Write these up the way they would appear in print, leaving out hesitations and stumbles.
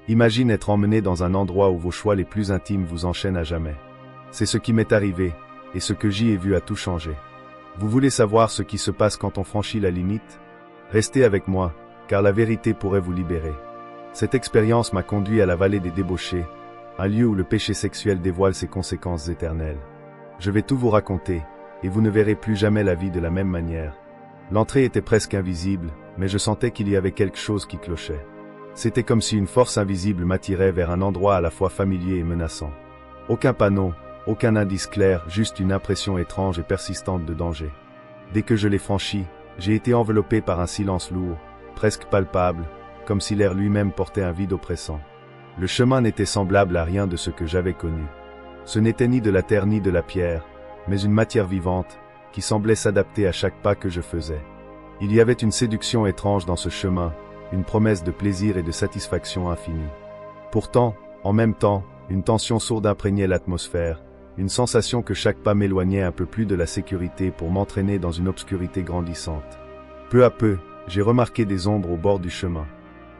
Imagine être emmené dans un endroit où vos choix les plus intimes vous enchaînent à jamais. C'est ce qui m'est arrivé, et ce que j'y ai vu a tout changé. Vous voulez savoir ce qui se passe quand on franchit la limite? Restez avec moi, car la vérité pourrait vous libérer. Cette expérience m'a conduit à la vallée des débauchés, un lieu où le péché sexuel dévoile ses conséquences éternelles. Je vais tout vous raconter, et vous ne verrez plus jamais la vie de la même manière. L'entrée était presque invisible, mais je sentais qu'il y avait quelque chose qui clochait. C'était comme si une force invisible m'attirait vers un endroit à la fois familier et menaçant. Aucun panneau, aucun indice clair, juste une impression étrange et persistante de danger. Dès que je l'ai franchi, j'ai été enveloppé par un silence lourd, presque palpable, comme si l'air lui-même portait un vide oppressant. Le chemin n'était semblable à rien de ce que j'avais connu. Ce n'était ni de la terre ni de la pierre, mais une matière vivante, qui semblait s'adapter à chaque pas que je faisais. Il y avait une séduction étrange dans ce chemin, une promesse de plaisir et de satisfaction infinie. Pourtant, en même temps, une tension sourde imprégnait l'atmosphère, une sensation que chaque pas m'éloignait un peu plus de la sécurité pour m'entraîner dans une obscurité grandissante. Peu à peu, j'ai remarqué des ombres au bord du chemin.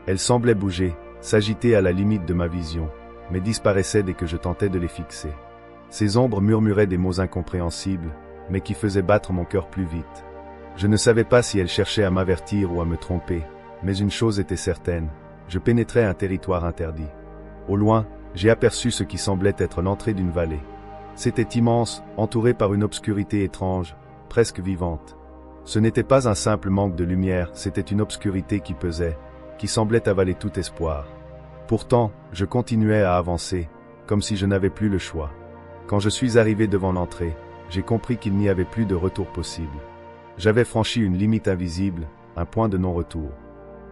Elles semblaient bouger, s'agiter à la limite de ma vision, mais disparaissaient dès que je tentais de les fixer. Ces ombres murmuraient des mots incompréhensibles, mais qui faisaient battre mon cœur plus vite. Je ne savais pas si elles cherchaient à m'avertir ou à me tromper, mais une chose était certaine, je pénétrais un territoire interdit. Au loin, j'ai aperçu ce qui semblait être l'entrée d'une vallée. C'était immense, entouré par une obscurité étrange, presque vivante. Ce n'était pas un simple manque de lumière, c'était une obscurité qui pesait, qui semblait avaler tout espoir. Pourtant, je continuais à avancer, comme si je n'avais plus le choix. Quand je suis arrivé devant l'entrée, j'ai compris qu'il n'y avait plus de retour possible. J'avais franchi une limite invisible, un point de non-retour.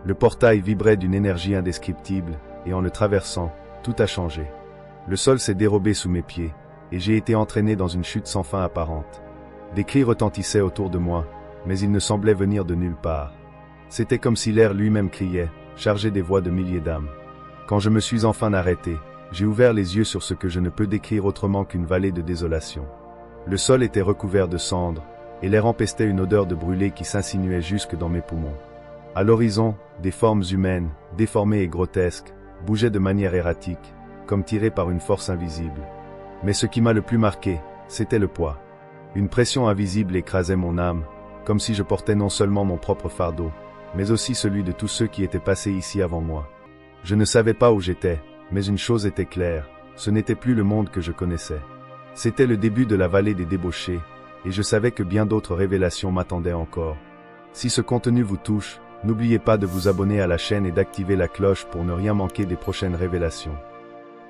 Le portail vibrait d'une énergie indescriptible, et en le traversant, tout a changé. Le sol s'est dérobé sous mes pieds, et j'ai été entraîné dans une chute sans fin apparente. Des cris retentissaient autour de moi, mais ils ne semblaient venir de nulle part. C'était comme si l'air lui-même criait, chargé des voix de milliers d'âmes. Quand je me suis enfin arrêté, j'ai ouvert les yeux sur ce que je ne peux décrire autrement qu'une vallée de désolation. Le sol était recouvert de cendres, et l'air empestait une odeur de brûlé qui s'insinuait jusque dans mes poumons. À l'horizon, des formes humaines, déformées et grotesques, bougeaient de manière erratique, comme tirées par une force invisible. Mais ce qui m'a le plus marqué, c'était le poids. Une pression invisible écrasait mon âme, comme si je portais non seulement mon propre fardeau, mais aussi celui de tous ceux qui étaient passés ici avant moi. Je ne savais pas où j'étais, mais une chose était claire, ce n'était plus le monde que je connaissais. C'était le début de la vallée des débauchés, et je savais que bien d'autres révélations m'attendaient encore. Si ce contenu vous touche, n'oubliez pas de vous abonner à la chaîne et d'activer la cloche pour ne rien manquer des prochaines révélations.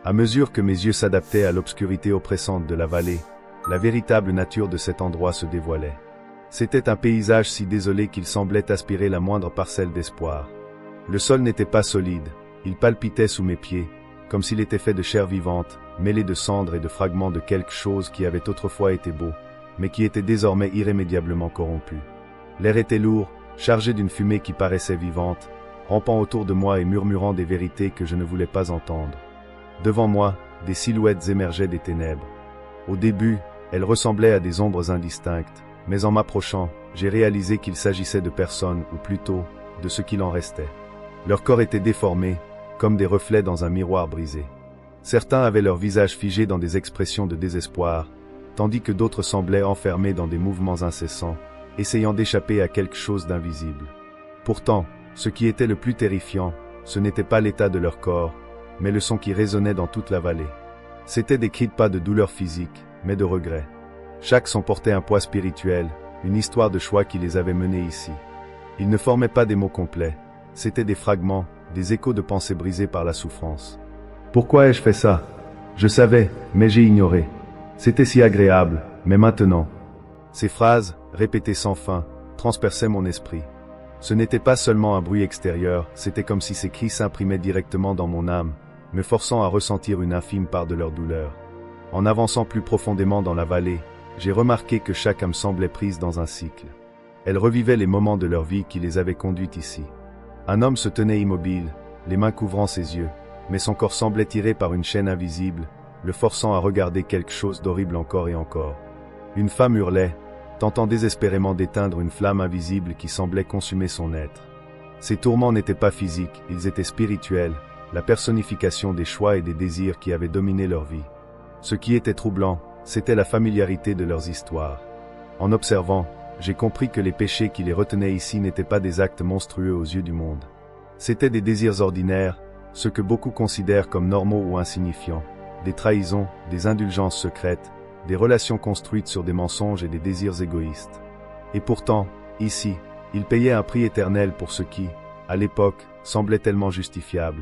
À mesure que mes yeux s'adaptaient à l'obscurité oppressante de la vallée, la véritable nature de cet endroit se dévoilait. C'était un paysage si désolé qu'il semblait aspirer la moindre parcelle d'espoir. Le sol n'était pas solide, il palpitait sous mes pieds, comme s'il était fait de chair vivante, mêlée de cendres et de fragments de quelque chose qui avait autrefois été beau, mais qui était désormais irrémédiablement corrompu. L'air était lourd, chargé d'une fumée qui paraissait vivante, rampant autour de moi et murmurant des vérités que je ne voulais pas entendre. Devant moi, des silhouettes émergeaient des ténèbres. Au début, elles ressemblaient à des ombres indistinctes, mais en m'approchant, j'ai réalisé qu'il s'agissait de personnes, ou plutôt, de ce qu'il en restait. Leurs corps étaient déformés, comme des reflets dans un miroir brisé. Certains avaient leur visage figé dans des expressions de désespoir, tandis que d'autres semblaient enfermés dans des mouvements incessants, essayant d'échapper à quelque chose d'invisible. Pourtant, ce qui était le plus terrifiant, ce n'était pas l'état de leur corps, mais le son qui résonnait dans toute la vallée. C'étaient des cris pas de douleur physique, mais de regret. Chaque son portait un poids spirituel, une histoire de choix qui les avait menés ici. Ils ne formaient pas des mots complets, c'étaient des fragments, des échos de pensées brisées par la souffrance. Pourquoi ai-je fait ça? Je savais, mais j'ai ignoré. C'était si agréable, mais maintenant... Ces phrases, répétées sans fin, transperçaient mon esprit. Ce n'était pas seulement un bruit extérieur, c'était comme si ces cris s'imprimaient directement dans mon âme, me forçant à ressentir une infime part de leur douleur. En avançant plus profondément dans la vallée, j'ai remarqué que chaque âme semblait prise dans un cycle. Elle revivait les moments de leur vie qui les avaient conduites ici. Un homme se tenait immobile, les mains couvrant ses yeux, mais son corps semblait tiré par une chaîne invisible, le forçant à regarder quelque chose d'horrible encore et encore. Une femme hurlait, tentant désespérément d'éteindre une flamme invisible qui semblait consumer son être. Ces tourments n'étaient pas physiques, ils étaient spirituels, la personnification des choix et des désirs qui avaient dominé leur vie. Ce qui était troublant, c'était la familiarité de leurs histoires. En observant, j'ai compris que les péchés qui les retenaient ici n'étaient pas des actes monstrueux aux yeux du monde. C'étaient des désirs ordinaires, ce que beaucoup considèrent comme normaux ou insignifiants, des trahisons, des indulgences secrètes, des relations construites sur des mensonges et des désirs égoïstes. Et pourtant, ici, ils payaient un prix éternel pour ce qui, à l'époque, semblait tellement justifiable.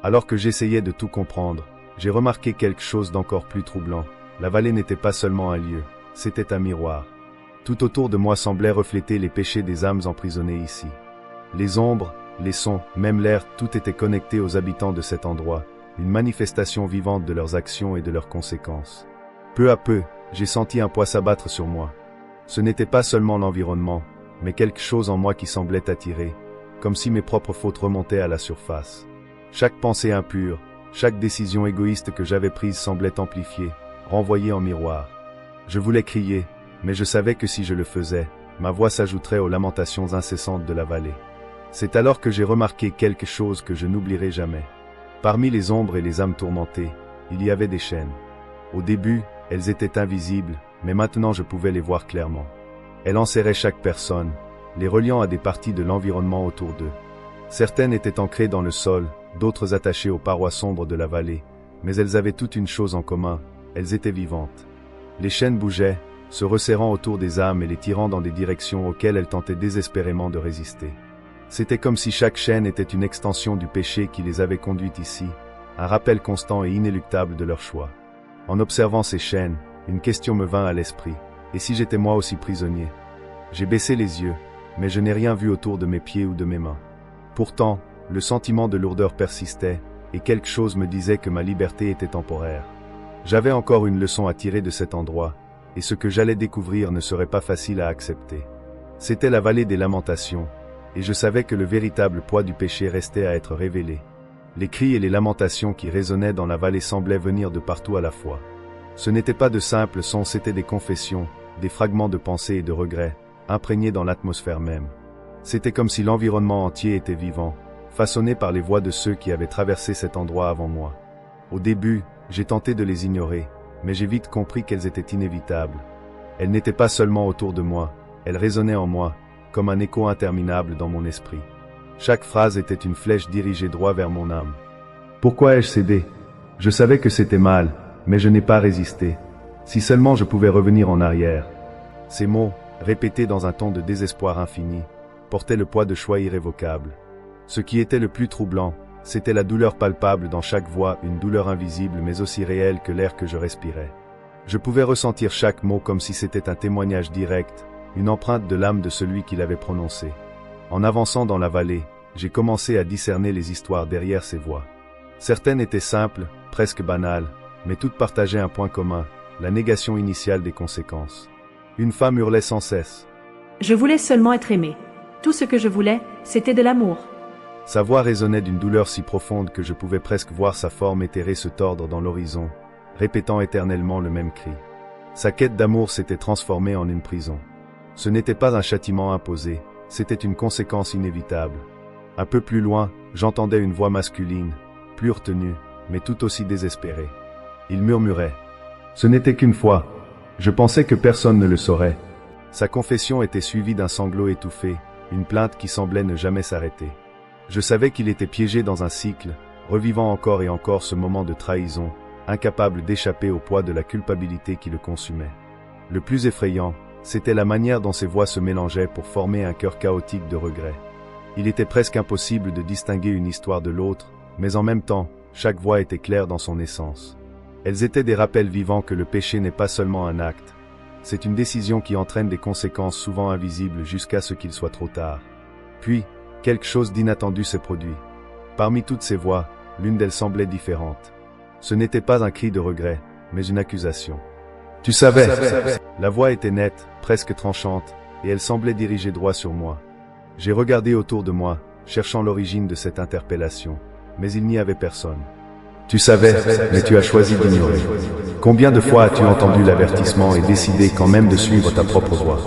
Alors que j'essayais de tout comprendre, j'ai remarqué quelque chose d'encore plus troublant. La vallée n'était pas seulement un lieu, c'était un miroir. Tout autour de moi semblait refléter les péchés des âmes emprisonnées ici. Les ombres, les sons, même l'air, tout était connecté aux habitants de cet endroit, une manifestation vivante de leurs actions et de leurs conséquences. Peu à peu, j'ai senti un poids s'abattre sur moi. Ce n'était pas seulement l'environnement, mais quelque chose en moi qui semblait attirer, comme si mes propres fautes remontaient à la surface. Chaque pensée impure, chaque décision égoïste que j'avais prise semblait amplifiée, renvoyée en miroir. Je voulais crier, mais je savais que si je le faisais, ma voix s'ajouterait aux lamentations incessantes de la vallée. C'est alors que j'ai remarqué quelque chose que je n'oublierai jamais. Parmi les ombres et les âmes tourmentées, il y avait des chaînes. Au début, elles étaient invisibles, mais maintenant je pouvais les voir clairement. Elles enserraient chaque personne, les reliant à des parties de l'environnement autour d'eux. Certaines étaient ancrées dans le sol, d'autres attachées aux parois sombres de la vallée, mais elles avaient toutes une chose en commun, elles étaient vivantes. Les chaînes bougeaient, se resserrant autour des âmes et les tirant dans des directions auxquelles elles tentaient désespérément de résister. C'était comme si chaque chaîne était une extension du péché qui les avait conduites ici, un rappel constant et inéluctable de leur choix. En observant ces chaînes, une question me vint à l'esprit. Et si j'étais moi aussi prisonnier? J'ai baissé les yeux, mais je n'ai rien vu autour de mes pieds ou de mes mains. Pourtant, le sentiment de lourdeur persistait, et quelque chose me disait que ma liberté était temporaire. J'avais encore une leçon à tirer de cet endroit, et ce que j'allais découvrir ne serait pas facile à accepter. C'était la vallée des lamentations, et je savais que le véritable poids du péché restait à être révélé. Les cris et les lamentations qui résonnaient dans la vallée semblaient venir de partout à la fois. Ce n'étaient pas de simples sons, c'étaient des confessions, des fragments de pensée et de regrets, imprégnés dans l'atmosphère même. C'était comme si l'environnement entier était vivant, façonné par les voix de ceux qui avaient traversé cet endroit avant moi. Au début, j'ai tenté de les ignorer, mais j'ai vite compris qu'elles étaient inévitables. Elles n'étaient pas seulement autour de moi, elles résonnaient en moi, comme un écho interminable dans mon esprit. Chaque phrase était une flèche dirigée droit vers mon âme. Pourquoi ai-je cédé? Je savais que c'était mal, mais je n'ai pas résisté. Si seulement je pouvais revenir en arrière. Ces mots, répétés dans un ton de désespoir infini, portaient le poids de choix irrévocables. Ce qui était le plus troublant, c'était la douleur palpable dans chaque voix, une douleur invisible mais aussi réelle que l'air que je respirais. Je pouvais ressentir chaque mot comme si c'était un témoignage direct, une empreinte de l'âme de celui qui l'avait prononcé. En avançant dans la vallée, j'ai commencé à discerner les histoires derrière ces voix. Certaines étaient simples, presque banales, mais toutes partageaient un point commun, la négation initiale des conséquences. Une femme hurlait sans cesse. Je voulais seulement être aimée. Tout ce que je voulais, c'était de l'amour. Sa voix résonnait d'une douleur si profonde que je pouvais presque voir sa forme éthérée se tordre dans l'horizon, répétant éternellement le même cri. Sa quête d'amour s'était transformée en une prison. Ce n'était pas un châtiment imposé, c'était une conséquence inévitable. Un peu plus loin, j'entendais une voix masculine, plus retenue, mais tout aussi désespérée. Il murmurait. Ce n'était qu'une fois. Je pensais que personne ne le saurait. Sa confession était suivie d'un sanglot étouffé, une plainte qui semblait ne jamais s'arrêter. Je savais qu'il était piégé dans un cycle, revivant encore et encore ce moment de trahison, incapable d'échapper au poids de la culpabilité qui le consumait. Le plus effrayant, c'était la manière dont ces voix se mélangeaient pour former un cœur chaotique de regrets. Il était presque impossible de distinguer une histoire de l'autre, mais en même temps, chaque voix était claire dans son essence. Elles étaient des rappels vivants que le péché n'est pas seulement un acte. C'est une décision qui entraîne des conséquences souvent invisibles jusqu'à ce qu'il soit trop tard. Puis, quelque chose d'inattendu s'est produit. Parmi toutes ces voix, l'une d'elles semblait différente. Ce n'était pas un cri de regret, mais une accusation. « Tu savais !» La voix était nette, presque tranchante, et elle semblait dirigée droit sur moi. J'ai regardé autour de moi, cherchant l'origine de cette interpellation, mais il n'y avait personne. « Tu savais, mais tu as choisi d'ignorer. Combien de fois as-tu entendu l'avertissement et décidé quand même de suivre ta propre voie ?»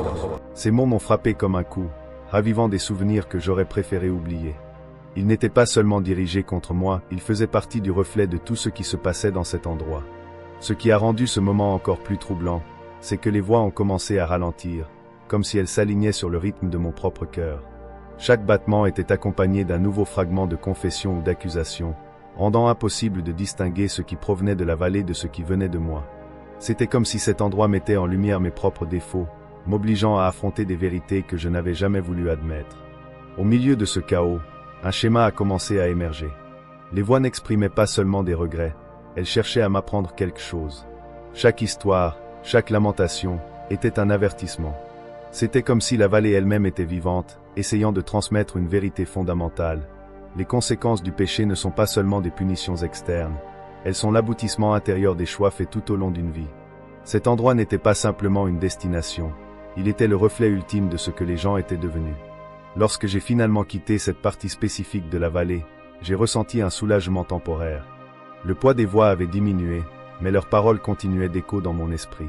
Ces mots m'ont frappé comme un coup, ravivant des souvenirs que j'aurais préféré oublier. Il n'était pas seulement dirigé contre moi, il faisait partie du reflet de tout ce qui se passait dans cet endroit. Ce qui a rendu ce moment encore plus troublant, c'est que les voix ont commencé à ralentir, comme si elles s'alignaient sur le rythme de mon propre cœur. Chaque battement était accompagné d'un nouveau fragment de confession ou d'accusation, rendant impossible de distinguer ce qui provenait de la vallée de ce qui venait de moi. C'était comme si cet endroit mettait en lumière mes propres défauts, m'obligeant à affronter des vérités que je n'avais jamais voulu admettre. Au milieu de ce chaos, un schéma a commencé à émerger. Les voix n'exprimaient pas seulement des regrets, elles cherchaient à m'apprendre quelque chose. Chaque histoire, chaque lamentation, était un avertissement. C'était comme si la vallée elle-même était vivante, essayant de transmettre une vérité fondamentale. Les conséquences du péché ne sont pas seulement des punitions externes, elles sont l'aboutissement intérieur des choix faits tout au long d'une vie. Cet endroit n'était pas simplement une destination, il était le reflet ultime de ce que les gens étaient devenus. Lorsque j'ai finalement quitté cette partie spécifique de la vallée, j'ai ressenti un soulagement temporaire. Le poids des voix avait diminué, mais leurs paroles continuaient d'écho dans mon esprit.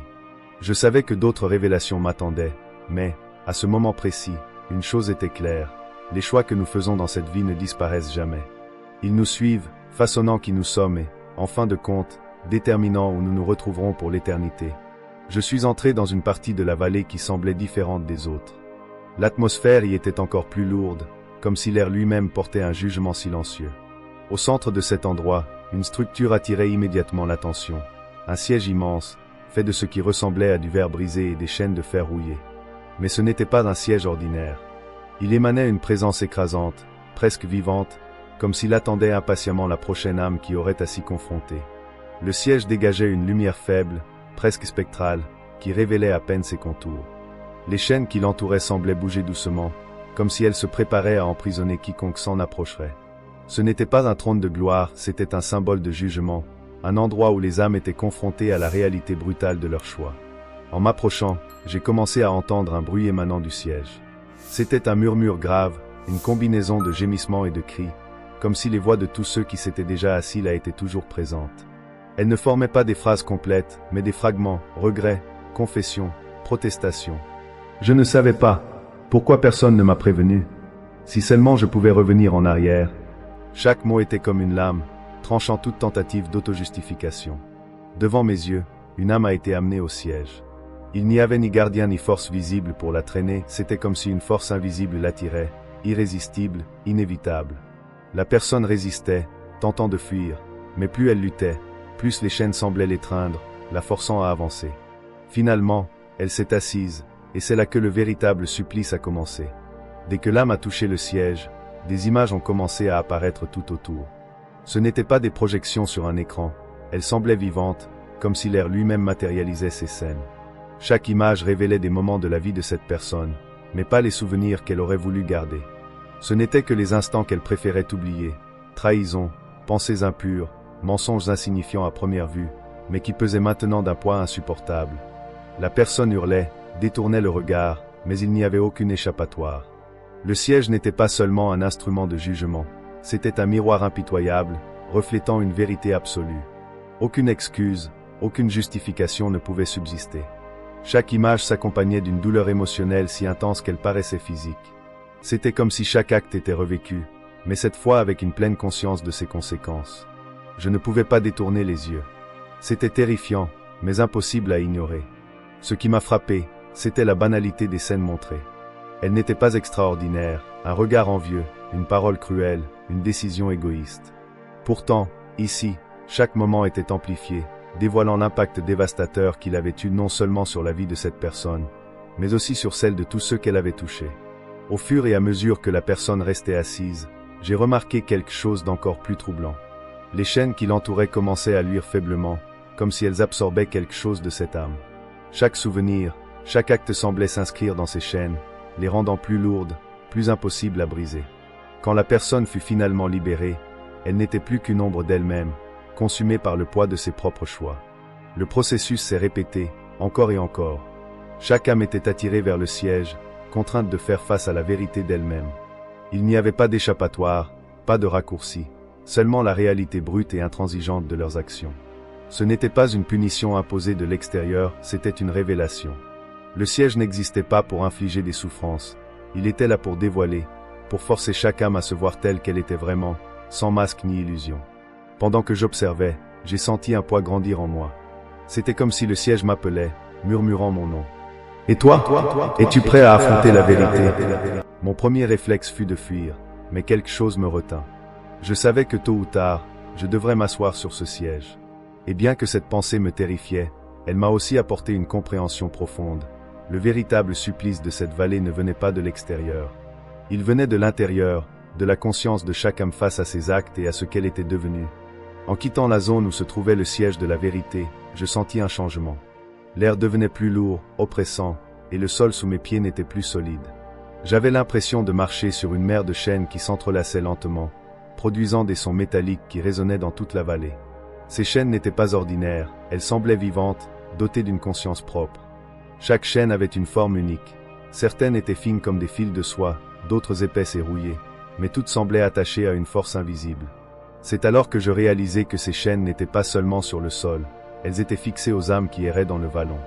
Je savais que d'autres révélations m'attendaient, mais, à ce moment précis, une chose était claire, les choix que nous faisons dans cette vie ne disparaissent jamais. Ils nous suivent, façonnant qui nous sommes et, en fin de compte, déterminant où nous nous retrouverons pour l'éternité. Je suis entré dans une partie de la vallée qui semblait différente des autres. L'atmosphère y était encore plus lourde, comme si l'air lui-même portait un jugement silencieux. Au centre de cet endroit, une structure attirait immédiatement l'attention. Un siège immense, fait de ce qui ressemblait à du verre brisé et des chaînes de fer rouillées. Mais ce n'était pas un siège ordinaire. Il émanait une présence écrasante, presque vivante, comme s'il attendait impatiemment la prochaine âme qui aurait à s'y confronter. Le siège dégageait une lumière faible, presque spectrale, qui révélait à peine ses contours. Les chaînes qui l'entouraient semblaient bouger doucement, comme si elles se préparaient à emprisonner quiconque s'en approcherait. Ce n'était pas un trône de gloire, c'était un symbole de jugement, un endroit où les âmes étaient confrontées à la réalité brutale de leur choix. En m'approchant, j'ai commencé à entendre un bruit émanant du siège. C'était un murmure grave, une combinaison de gémissements et de cris, comme si les voix de tous ceux qui s'étaient déjà assis là étaient toujours présentes. Elles ne formaient pas des phrases complètes, mais des fragments, regrets, confessions, protestations. Je ne savais pas. Pourquoi personne ne m'a prévenu? Si seulement je pouvais revenir en arrière. Chaque mot était comme une lame, tranchant toute tentative d'auto-justification. Devant mes yeux, une âme a été amenée au siège. Il n'y avait ni gardien ni force visible pour la traîner, c'était comme si une force invisible l'attirait, irrésistible, inévitable. La personne résistait, tentant de fuir, mais plus elle luttait, plus les chaînes semblaient l'étreindre, la forçant à avancer. Finalement, elle s'est assise, et c'est là que le véritable supplice a commencé. Dès que l'âme a touché le siège, des images ont commencé à apparaître tout autour. Ce n'étaient pas des projections sur un écran, elles semblaient vivantes, comme si l'air lui-même matérialisait ces scènes. Chaque image révélait des moments de la vie de cette personne, mais pas les souvenirs qu'elle aurait voulu garder. Ce n'étaient que les instants qu'elle préférait oublier, trahisons, pensées impures, mensonges insignifiants à première vue, mais qui pesaient maintenant d'un poids insupportable. La personne hurlait, détournait le regard, mais il n'y avait aucune échappatoire. Le siège n'était pas seulement un instrument de jugement, c'était un miroir impitoyable, reflétant une vérité absolue. Aucune excuse, aucune justification ne pouvait subsister. Chaque image s'accompagnait d'une douleur émotionnelle si intense qu'elle paraissait physique. C'était comme si chaque acte était revécu, mais cette fois avec une pleine conscience de ses conséquences. Je ne pouvais pas détourner les yeux. C'était terrifiant, mais impossible à ignorer. Ce qui m'a frappé, c'était la banalité des scènes montrées. Elles n'étaient pas extraordinaires, un regard envieux, une parole cruelle, une décision égoïste. Pourtant, ici, chaque moment était amplifié, dévoilant l'impact dévastateur qu'il avait eu non seulement sur la vie de cette personne, mais aussi sur celle de tous ceux qu'elle avait touchés. Au fur et à mesure que la personne restait assise, j'ai remarqué quelque chose d'encore plus troublant. Les chaînes qui l'entouraient commençaient à luire faiblement, comme si elles absorbaient quelque chose de cette âme. Chaque souvenir, chaque acte semblait s'inscrire dans ces chaînes, les rendant plus lourdes, plus impossibles à briser. Quand la personne fut finalement libérée, elle n'était plus qu'une ombre d'elle-même, consumée par le poids de ses propres choix. Le processus s'est répété, encore et encore. Chaque âme était attirée vers le siège, contrainte de faire face à la vérité d'elle-même. Il n'y avait pas d'échappatoire, pas de raccourci, seulement la réalité brute et intransigeante de leurs actions. Ce n'était pas une punition imposée de l'extérieur, c'était une révélation. Le siège n'existait pas pour infliger des souffrances, il était là pour dévoiler, pour forcer chaque âme à se voir telle qu'elle était vraiment, sans masque ni illusion. Pendant que j'observais, j'ai senti un poids grandir en moi. C'était comme si le siège m'appelait, murmurant mon nom. Et toi, es-tu prêt à affronter la vérité? Mon premier réflexe fut de fuir, mais quelque chose me retint. Je savais que tôt ou tard, je devrais m'asseoir sur ce siège. Et bien que cette pensée me terrifiait, elle m'a aussi apporté une compréhension profonde. Le véritable supplice de cette vallée ne venait pas de l'extérieur. Il venait de l'intérieur, de la conscience de chaque âme face à ses actes et à ce qu'elle était devenue. En quittant la zone où se trouvait le siège de la vérité, je sentis un changement. L'air devenait plus lourd, oppressant, et le sol sous mes pieds n'était plus solide. J'avais l'impression de marcher sur une mer de chaînes qui s'entrelaçait lentement, produisant des sons métalliques qui résonnaient dans toute la vallée. Ces chaînes n'étaient pas ordinaires, elles semblaient vivantes, dotées d'une conscience propre. Chaque chaîne avait une forme unique. Certaines étaient fines comme des fils de soie, d'autres épaisses et rouillées, mais toutes semblaient attachées à une force invisible. C'est alors que je réalisai que ces chaînes n'étaient pas seulement sur le sol, elles étaient fixées aux âmes qui erraient dans le vallon.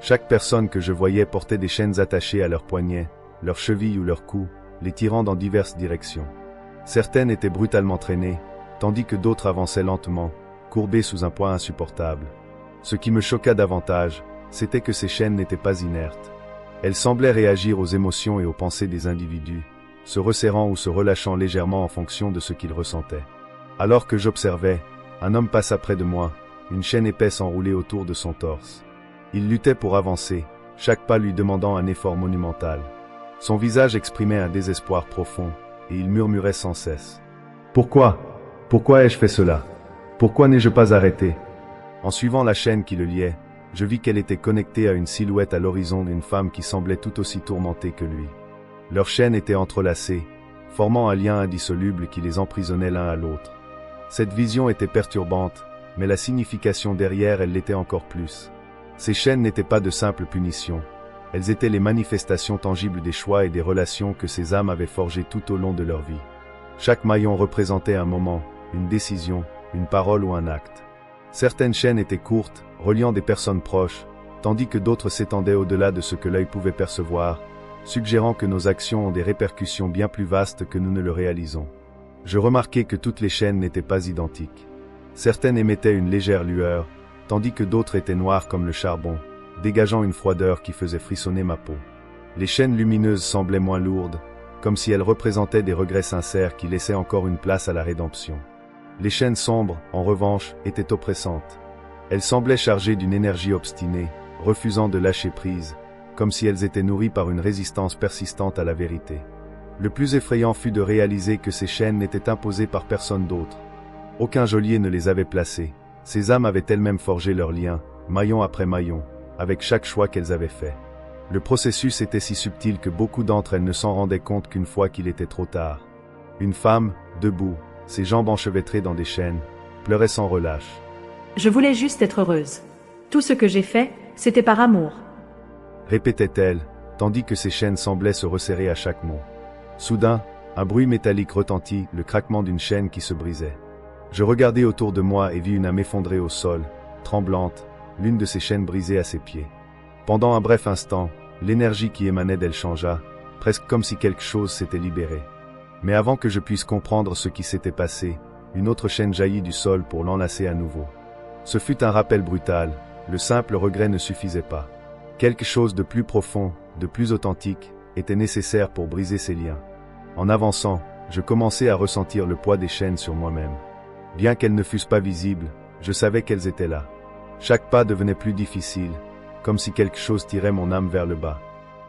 Chaque personne que je voyais portait des chaînes attachées à leurs poignets, leurs chevilles ou leurs cous, les tirant dans diverses directions. Certaines étaient brutalement traînées, tandis que d'autres avançaient lentement, courbées sous un poids insupportable. Ce qui me choqua davantage, c'était que ces chaînes n'étaient pas inertes. Elles semblaient réagir aux émotions et aux pensées des individus, se resserrant ou se relâchant légèrement en fonction de ce qu'ils ressentaient. Alors que j'observais, un homme passa près de moi, une chaîne épaisse enroulée autour de son torse. Il luttait pour avancer, chaque pas lui demandant un effort monumental. Son visage exprimait un désespoir profond, et il murmurait sans cesse. « Pourquoi? Pourquoi ai-je fait cela? Pourquoi n'ai-je pas arrêté ?» En suivant la chaîne qui le liait, je vis qu'elle était connectée à une silhouette à l'horizon d'une femme qui semblait tout aussi tourmentée que lui. Leurs chaînes étaient entrelacées, formant un lien indissoluble qui les emprisonnait l'un à l'autre. Cette vision était perturbante, mais la signification derrière elle l'était encore plus. Ces chaînes n'étaient pas de simples punitions. Elles étaient les manifestations tangibles des choix et des relations que ces âmes avaient forgées tout au long de leur vie. Chaque maillon représentait un moment, une décision, une parole ou un acte. Certaines chaînes étaient courtes, reliant des personnes proches, tandis que d'autres s'étendaient au-delà de ce que l'œil pouvait percevoir, suggérant que nos actions ont des répercussions bien plus vastes que nous ne le réalisons. Je remarquai que toutes les chaînes n'étaient pas identiques. Certaines émettaient une légère lueur, tandis que d'autres étaient noires comme le charbon, dégageant une froideur qui faisait frissonner ma peau. Les chaînes lumineuses semblaient moins lourdes, comme si elles représentaient des regrets sincères qui laissaient encore une place à la rédemption. Les chaînes sombres, en revanche, étaient oppressantes. Elles semblaient chargées d'une énergie obstinée, refusant de lâcher prise, comme si elles étaient nourries par une résistance persistante à la vérité. Le plus effrayant fut de réaliser que ces chaînes n'étaient imposées par personne d'autre. Aucun geôlier ne les avait placées. Ces âmes avaient elles-mêmes forgé leurs liens, maillon après maillon, avec chaque choix qu'elles avaient fait. Le processus était si subtil que beaucoup d'entre elles ne s'en rendaient compte qu'une fois qu'il était trop tard. Une femme, debout, ses jambes enchevêtrées dans des chaînes, pleurait sans relâche. Je voulais juste être heureuse. Tout ce que j'ai fait, c'était par amour. Répétait-elle, tandis que ses chaînes semblaient se resserrer à chaque mot. Soudain, un bruit métallique retentit, le craquement d'une chaîne qui se brisait. Je regardai autour de moi et vis une âme effondrée au sol, tremblante, l'une de ses chaînes brisée à ses pieds. Pendant un bref instant, l'énergie qui émanait d'elle changea, presque comme si quelque chose s'était libéré. Mais avant que je puisse comprendre ce qui s'était passé, une autre chaîne jaillit du sol pour l'enlacer à nouveau. Ce fut un rappel brutal, le simple regret ne suffisait pas. Quelque chose de plus profond, de plus authentique, était nécessaire pour briser ces liens. En avançant, je commençai à ressentir le poids des chaînes sur moi-même. Bien qu'elles ne fussent pas visibles, je savais qu'elles étaient là. Chaque pas devenait plus difficile, comme si quelque chose tirait mon âme vers le bas.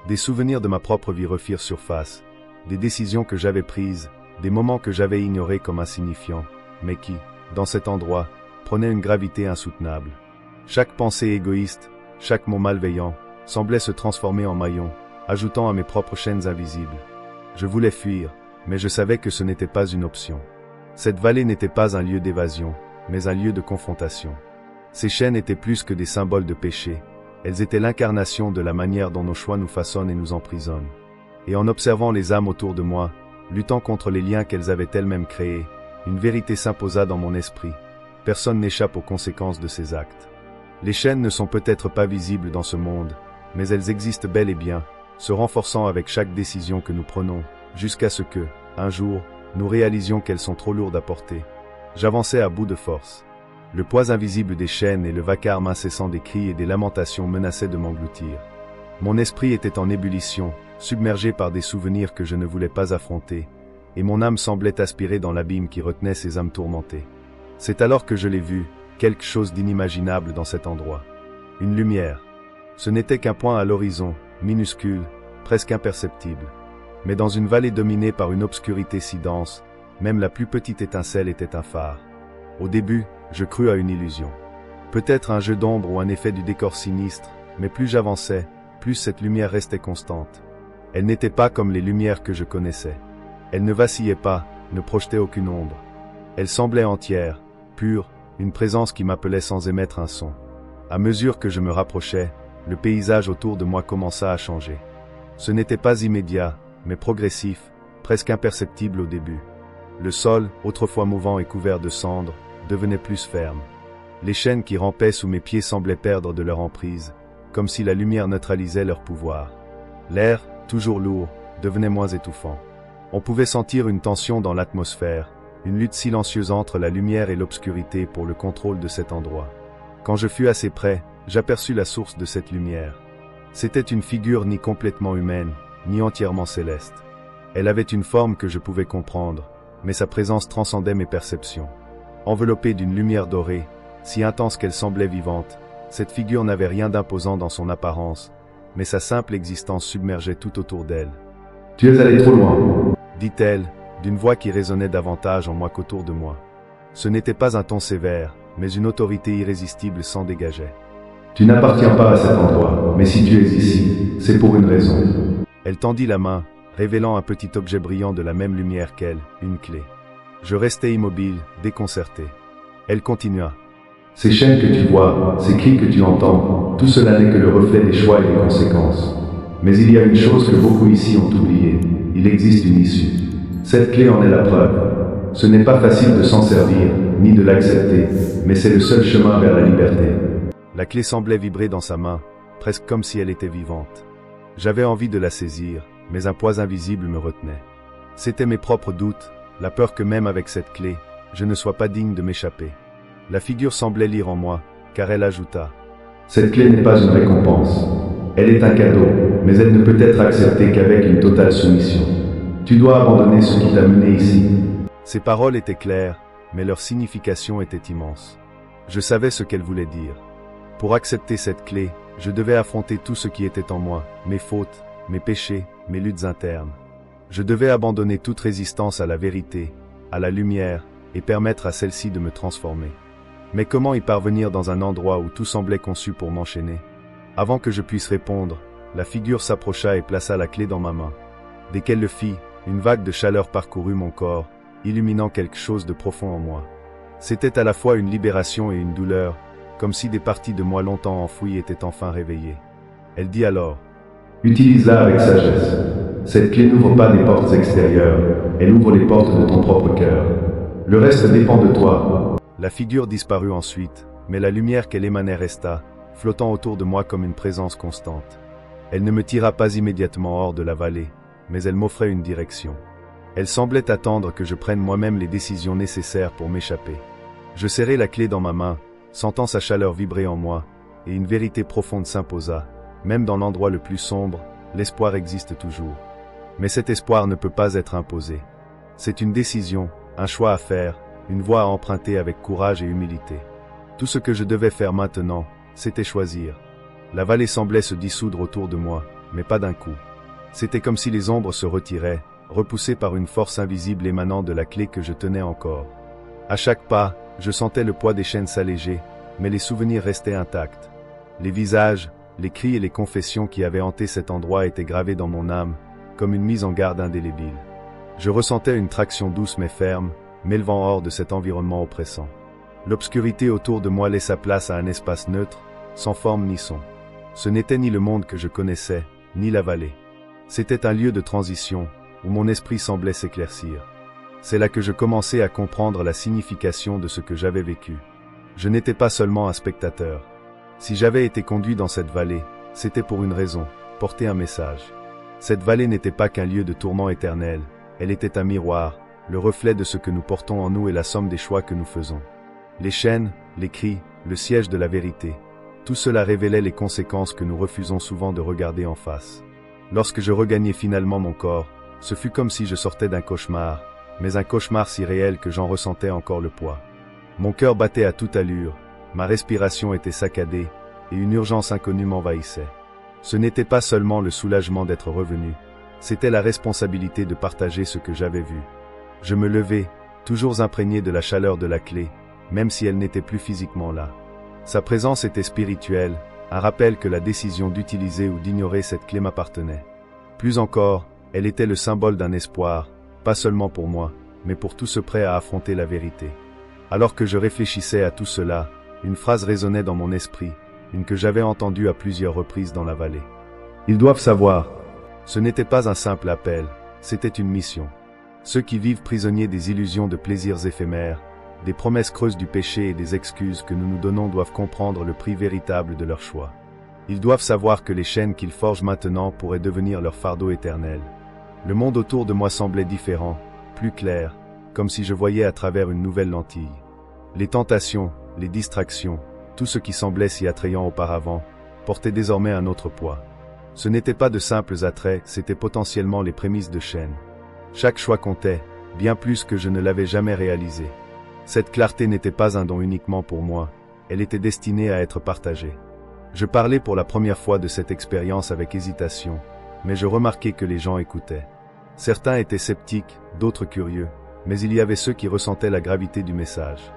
Des souvenirs de ma propre vie refirent surface, des décisions que j'avais prises, des moments que j'avais ignorés comme insignifiants, mais qui, dans cet endroit, prenaient une gravité insoutenable. Chaque pensée égoïste, chaque mot malveillant, semblait se transformer en maillon, ajoutant à mes propres chaînes invisibles. Je voulais fuir, mais je savais que ce n'était pas une option. Cette vallée n'était pas un lieu d'évasion, mais un lieu de confrontation. Ces chaînes étaient plus que des symboles de péché, elles étaient l'incarnation de la manière dont nos choix nous façonnent et nous emprisonnent. Et en observant les âmes autour de moi, luttant contre les liens qu'elles avaient elles-mêmes créés, une vérité s'imposa dans mon esprit. Personne n'échappe aux conséquences de ses actes. Les chaînes ne sont peut-être pas visibles dans ce monde, mais elles existent bel et bien, se renforçant avec chaque décision que nous prenons, jusqu'à ce que, un jour, nous réalisions qu'elles sont trop lourdes à porter. J'avançais à bout de force. Le poids invisible des chaînes et le vacarme incessant des cris et des lamentations menaçaient de m'engloutir. Mon esprit était en ébullition, submergé par des souvenirs que je ne voulais pas affronter, et mon âme semblait aspirer dans l'abîme qui retenait ces âmes tourmentées. C'est alors que je l'ai vu, quelque chose d'inimaginable dans cet endroit. Une lumière. Ce n'était qu'un point à l'horizon, minuscule, presque imperceptible. Mais dans une vallée dominée par une obscurité si dense, même la plus petite étincelle était un phare. Au début, je crus à une illusion. Peut-être un jeu d'ombre ou un effet du décor sinistre, mais plus j'avançais, plus cette lumière restait constante. Elle n'était pas comme les lumières que je connaissais. Elle ne vacillait pas, ne projetait aucune ombre. Elle semblait entière, pure, une présence qui m'appelait sans émettre un son. À mesure que je me rapprochais, le paysage autour de moi commença à changer. Ce n'était pas immédiat, mais progressif, presque imperceptible au début. Le sol, autrefois mouvant et couvert de cendres, devenait plus ferme. Les chaînes qui rampaient sous mes pieds semblaient perdre de leur emprise, comme si la lumière neutralisait leur pouvoir. L'air, toujours lourd, devenait moins étouffant. On pouvait sentir une tension dans l'atmosphère, une lutte silencieuse entre la lumière et l'obscurité pour le contrôle de cet endroit. Quand je fus assez près, j'aperçus la source de cette lumière. C'était une figure ni complètement humaine, ni entièrement céleste. Elle avait une forme que je pouvais comprendre, mais sa présence transcendait mes perceptions. Enveloppée d'une lumière dorée, si intense qu'elle semblait vivante, cette figure n'avait rien d'imposant dans son apparence, mais sa simple existence submergeait tout autour d'elle. « Tu es allé trop loin », dit-elle, d'une voix qui résonnait davantage en moi qu'autour de moi. Ce n'était pas un ton sévère, mais une autorité irrésistible s'en dégageait. « Tu n'appartiens pas à cet endroit, mais si tu es ici, c'est pour une raison. » Elle tendit la main, révélant un petit objet brillant de la même lumière qu'elle, une clé. Je restai immobile, déconcerté. Elle continua. « Ces chaînes que tu vois, ces cris que tu entends, tout cela n'est que le reflet des choix et des conséquences. Mais il y a une chose que beaucoup ici ont oubliée, il existe une issue. Cette clé en est la preuve. Ce n'est pas facile de s'en servir, ni de l'accepter, mais c'est le seul chemin vers la liberté. » La clé semblait vibrer dans sa main, presque comme si elle était vivante. J'avais envie de la saisir, mais un poids invisible me retenait. C'étaient mes propres doutes, la peur que même avec cette clé, je ne sois pas digne de m'échapper. La figure semblait lire en moi, car elle ajouta. « Cette clé n'est pas une récompense. Elle est un cadeau, mais elle ne peut être acceptée qu'avec une totale soumission. Tu dois abandonner ce qui t'a mené ici. » Ces paroles étaient claires, mais leur signification était immense. Je savais ce qu'elles voulaient dire. Pour accepter cette clé, je devais affronter tout ce qui était en moi, mes fautes, mes péchés, mes luttes internes. Je devais abandonner toute résistance à la vérité, à la lumière, et permettre à celle-ci de me transformer. Mais comment y parvenir dans un endroit où tout semblait conçu pour m'enchaîner? Avant que je puisse répondre, la figure s'approcha et plaça la clé dans ma main. Dès qu'elle le fit, une vague de chaleur parcourut mon corps, illuminant quelque chose de profond en moi. C'était à la fois une libération et une douleur, comme si des parties de moi longtemps enfouies étaient enfin réveillées. Elle dit alors. « Utilise-la avec sagesse. Cette clé n'ouvre pas des portes extérieures, elle ouvre les portes de ton propre cœur. Le reste dépend de toi. » La figure disparut ensuite, mais la lumière qu'elle émanait resta, flottant autour de moi comme une présence constante. Elle ne me tira pas immédiatement hors de la vallée, mais elle m'offrait une direction. Elle semblait attendre que je prenne moi-même les décisions nécessaires pour m'échapper. Je serrai la clé dans ma main, sentant sa chaleur vibrer en moi, et une vérité profonde s'imposa. Même dans l'endroit le plus sombre, l'espoir existe toujours. Mais cet espoir ne peut pas être imposé. C'est une décision, un choix à faire, une voie à emprunter avec courage et humilité. Tout ce que je devais faire maintenant, c'était choisir. La vallée semblait se dissoudre autour de moi, mais pas d'un coup. C'était comme si les ombres se retiraient, repoussées par une force invisible émanant de la clé que je tenais encore. À chaque pas, je sentais le poids des chaînes s'alléger, mais les souvenirs restaient intacts. Les visages, les cris et les confessions qui avaient hanté cet endroit étaient gravés dans mon âme, comme une mise en garde indélébile. Je ressentais une traction douce mais ferme, m'élevant hors de cet environnement oppressant. L'obscurité autour de moi laissa place à un espace neutre, sans forme ni son. Ce n'était ni le monde que je connaissais, ni la vallée. C'était un lieu de transition, où mon esprit semblait s'éclaircir. C'est là que je commençais à comprendre la signification de ce que j'avais vécu. Je n'étais pas seulement un spectateur. Si j'avais été conduit dans cette vallée, c'était pour une raison, porter un message. Cette vallée n'était pas qu'un lieu de tourment éternel, elle était un miroir, le reflet de ce que nous portons en nous et la somme des choix que nous faisons. Les chaînes, les cris, le siège de la vérité, tout cela révélait les conséquences que nous refusons souvent de regarder en face. Lorsque je regagnai finalement mon corps, ce fut comme si je sortais d'un cauchemar, mais un cauchemar si réel que j'en ressentais encore le poids. Mon cœur battait à toute allure, ma respiration était saccadée, et une urgence inconnue m'envahissait. Ce n'était pas seulement le soulagement d'être revenu, c'était la responsabilité de partager ce que j'avais vu. Je me levai, toujours imprégné de la chaleur de la clé, même si elle n'était plus physiquement là. Sa présence était spirituelle, un rappel que la décision d'utiliser ou d'ignorer cette clé m'appartenait. Plus encore, elle était le symbole d'un espoir, pas seulement pour moi, mais pour tous ceux prêts à affronter la vérité. Alors que je réfléchissais à tout cela, une phrase résonnait dans mon esprit, une que j'avais entendue à plusieurs reprises dans la vallée. Ils doivent savoir. Ce n'était pas un simple appel, c'était une mission. Ceux qui vivent prisonniers des illusions de plaisirs éphémères, des promesses creuses du péché et des excuses que nous nous donnons doivent comprendre le prix véritable de leur choix. Ils doivent savoir que les chaînes qu'ils forgent maintenant pourraient devenir leur fardeau éternel. Le monde autour de moi semblait différent, plus clair, comme si je voyais à travers une nouvelle lentille. Les tentations, les distractions, tout ce qui semblait si attrayant auparavant, portait désormais un autre poids. Ce n'étaient pas de simples attraits, c'étaient potentiellement les prémices de chaînes. Chaque choix comptait, bien plus que je ne l'avais jamais réalisé. Cette clarté n'était pas un don uniquement pour moi, elle était destinée à être partagée. Je parlais pour la première fois de cette expérience avec hésitation, mais je remarquai que les gens écoutaient. Certains étaient sceptiques, d'autres curieux, mais il y avait ceux qui ressentaient la gravité du message.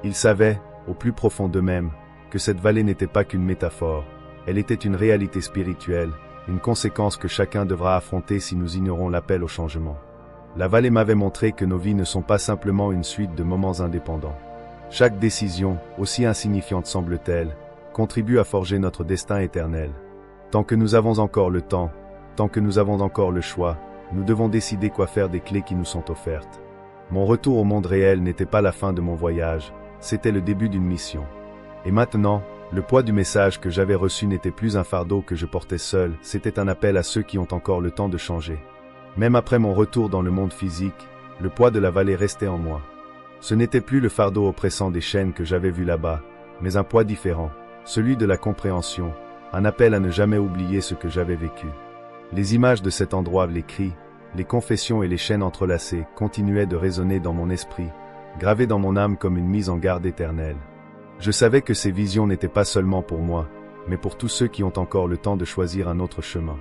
Ils savaient, au plus profond d'eux-mêmes, que cette vallée n'était pas qu'une métaphore, elle était une réalité spirituelle, une conséquence que chacun devra affronter si nous ignorons l'appel au changement. La vallée m'avait montré que nos vies ne sont pas simplement une suite de moments indépendants. Chaque décision, aussi insignifiante semble-t-elle, contribue à forger notre destin éternel. Tant que nous avons encore le temps, tant que nous avons encore le choix, nous devons décider quoi faire des clés qui nous sont offertes. Mon retour au monde réel n'était pas la fin de mon voyage, c'était le début d'une mission. Et maintenant, le poids du message que j'avais reçu n'était plus un fardeau que je portais seul, c'était un appel à ceux qui ont encore le temps de changer. Même après mon retour dans le monde physique, le poids de la vallée restait en moi. Ce n'était plus le fardeau oppressant des chaînes que j'avais vu là-bas, mais un poids différent, celui de la compréhension, un appel à ne jamais oublier ce que j'avais vécu. Les images de cet endroit, les cris, les confessions et les chaînes entrelacées continuaient de résonner dans mon esprit, gravées dans mon âme comme une mise en garde éternelle. Je savais que ces visions n'étaient pas seulement pour moi, mais pour tous ceux qui ont encore le temps de choisir un autre chemin.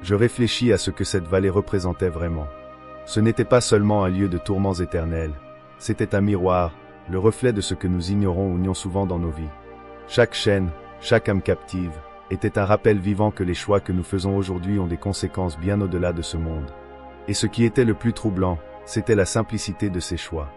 Je réfléchis à ce que cette vallée représentait vraiment. Ce n'était pas seulement un lieu de tourments éternels, c'était un miroir, le reflet de ce que nous ignorons ou nions souvent dans nos vies. Chaque chaîne, chaque âme captive, était un rappel vivant que les choix que nous faisons aujourd'hui ont des conséquences bien au-delà de ce monde. Et ce qui était le plus troublant, c'était la simplicité de ces choix.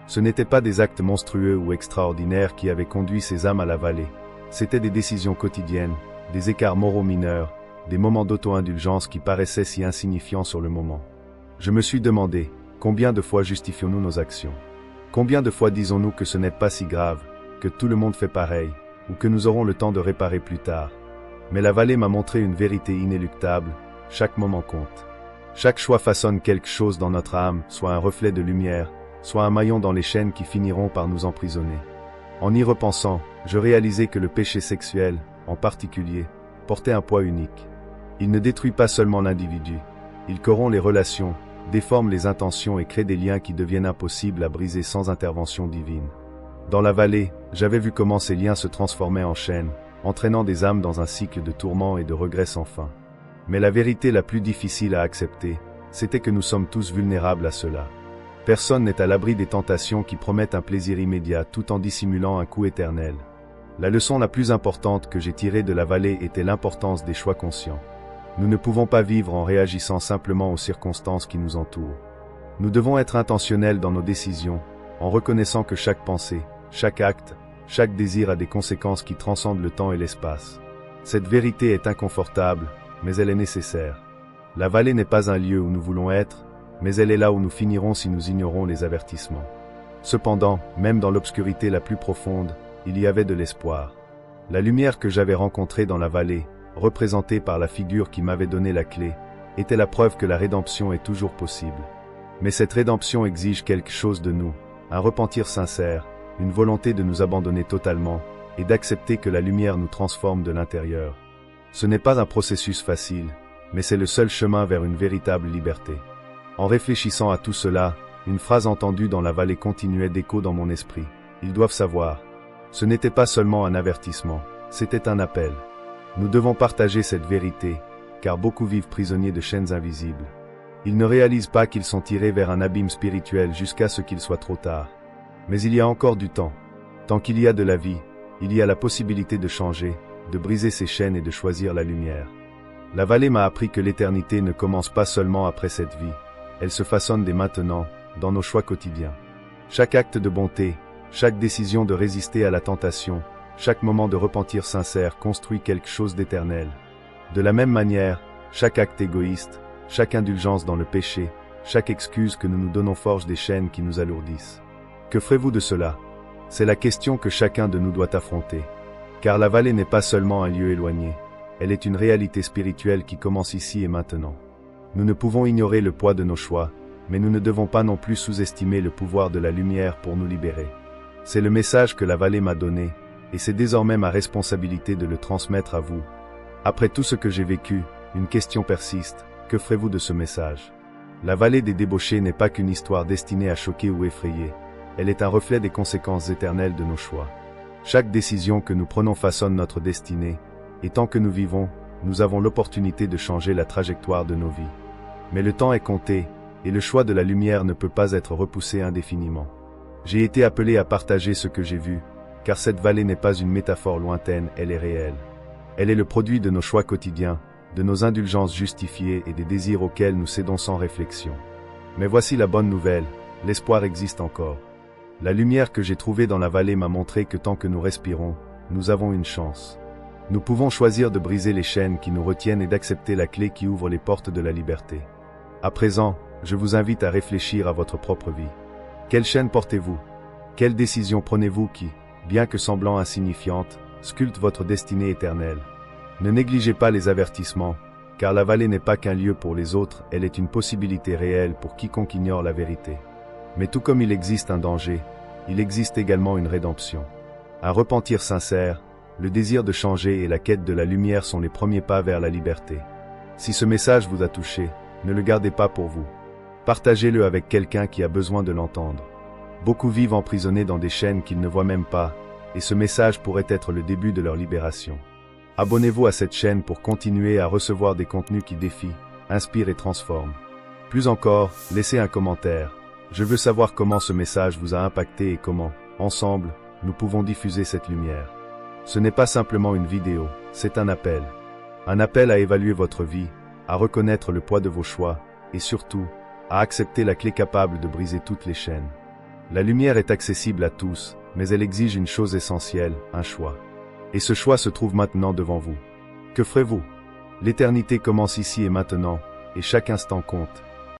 Ce n'étaient pas des actes monstrueux ou extraordinaires qui avaient conduit ces âmes à la vallée, c'étaient des décisions quotidiennes, des écarts moraux mineurs, des moments d'auto-indulgence qui paraissaient si insignifiants sur le moment. Je me suis demandé, combien de fois justifions-nous nos actions? Combien de fois disons-nous que ce n'est pas si grave, que tout le monde fait pareil, ou que nous aurons le temps de réparer plus tard? Mais la vallée m'a montré une vérité inéluctable, chaque moment compte. Chaque choix façonne quelque chose dans notre âme, soit un reflet de lumière, soit un maillon dans les chaînes qui finiront par nous emprisonner. En y repensant, je réalisais que le péché sexuel, en particulier, portait un poids unique. Il ne détruit pas seulement l'individu, il corrompt les relations, déforme les intentions et crée des liens qui deviennent impossibles à briser sans intervention divine. Dans la vallée, j'avais vu comment ces liens se transformaient en chaînes, entraînant des âmes dans un cycle de tourments et de regrets sans fin. Mais la vérité la plus difficile à accepter, c'était que nous sommes tous vulnérables à cela. Personne n'est à l'abri des tentations qui promettent un plaisir immédiat tout en dissimulant un coût éternel. La leçon la plus importante que j'ai tirée de la vallée était l'importance des choix conscients. Nous ne pouvons pas vivre en réagissant simplement aux circonstances qui nous entourent. Nous devons être intentionnels dans nos décisions, en reconnaissant que chaque pensée, chaque acte, chaque désir a des conséquences qui transcendent le temps et l'espace. Cette vérité est inconfortable, mais elle est nécessaire. La vallée n'est pas un lieu où nous voulons être, mais elle est là où nous finirons si nous ignorons les avertissements. Cependant, même dans l'obscurité la plus profonde, il y avait de l'espoir. La lumière que j'avais rencontrée dans la vallée, représentée par la figure qui m'avait donné la clé, était la preuve que la rédemption est toujours possible. Mais cette rédemption exige quelque chose de nous, un repentir sincère, une volonté de nous abandonner totalement, et d'accepter que la lumière nous transforme de l'intérieur. Ce n'est pas un processus facile, mais c'est le seul chemin vers une véritable liberté. En réfléchissant à tout cela, une phrase entendue dans la vallée continuait d'écho dans mon esprit. Ils doivent savoir. Ce n'était pas seulement un avertissement, c'était un appel. Nous devons partager cette vérité, car beaucoup vivent prisonniers de chaînes invisibles. Ils ne réalisent pas qu'ils sont tirés vers un abîme spirituel jusqu'à ce qu'il soit trop tard. Mais il y a encore du temps. Tant qu'il y a de la vie, il y a la possibilité de changer, de briser ces chaînes et de choisir la lumière. La vallée m'a appris que l'éternité ne commence pas seulement après cette vie, elle se façonne dès maintenant, dans nos choix quotidiens. Chaque acte de bonté, chaque décision de résister à la tentation, chaque moment de repentir sincère construit quelque chose d'éternel. De la même manière, chaque acte égoïste, chaque indulgence dans le péché, chaque excuse que nous nous donnons forge des chaînes qui nous alourdissent. Que ferez-vous de cela? C'est la question que chacun de nous doit affronter. Car la vallée n'est pas seulement un lieu éloigné, elle est une réalité spirituelle qui commence ici et maintenant. Nous ne pouvons ignorer le poids de nos choix, mais nous ne devons pas non plus sous-estimer le pouvoir de la lumière pour nous libérer. C'est le message que la vallée m'a donné, et c'est désormais ma responsabilité de le transmettre à vous. Après tout ce que j'ai vécu, une question persiste, que ferez-vous de ce message? La vallée des débauchés n'est pas qu'une histoire destinée à choquer ou effrayer, elle est un reflet des conséquences éternelles de nos choix. Chaque décision que nous prenons façonne notre destinée, et tant que nous vivons, nous avons l'opportunité de changer la trajectoire de nos vies. Mais le temps est compté, et le choix de la lumière ne peut pas être repoussé indéfiniment. J'ai été appelé à partager ce que j'ai vu, car cette vallée n'est pas une métaphore lointaine, elle est réelle. Elle est le produit de nos choix quotidiens, de nos indulgences justifiées et des désirs auxquels nous cédons sans réflexion. Mais voici la bonne nouvelle, l'espoir existe encore. La lumière que j'ai trouvée dans la vallée m'a montré que tant que nous respirons, nous avons une chance. Nous pouvons choisir de briser les chaînes qui nous retiennent et d'accepter la clé qui ouvre les portes de la liberté. À présent, je vous invite à réfléchir à votre propre vie. Quelle chaîne portez-vous? Quelle décision prenez-vous qui, bien que semblant insignifiante, sculpte votre destinée éternelle? Ne négligez pas les avertissements, car la vallée n'est pas qu'un lieu pour les autres, elle est une possibilité réelle pour quiconque ignore la vérité. Mais tout comme il existe un danger, il existe également une rédemption. Un repentir sincère, le désir de changer et la quête de la lumière sont les premiers pas vers la liberté. Si ce message vous a touché, ne le gardez pas pour vous. Partagez-le avec quelqu'un qui a besoin de l'entendre. Beaucoup vivent emprisonnés dans des chaînes qu'ils ne voient même pas, et ce message pourrait être le début de leur libération. Abonnez-vous à cette chaîne pour continuer à recevoir des contenus qui défient, inspirent et transforment. Plus encore, laissez un commentaire. Je veux savoir comment ce message vous a impacté et comment, ensemble, nous pouvons diffuser cette lumière. Ce n'est pas simplement une vidéo, c'est un appel. Un appel à évaluer votre vie, à reconnaître le poids de vos choix, et surtout, à accepter la clé capable de briser toutes les chaînes. La lumière est accessible à tous, mais elle exige une chose essentielle, un choix. Et ce choix se trouve maintenant devant vous. Que ferez-vous? L'éternité commence ici et maintenant, et chaque instant compte.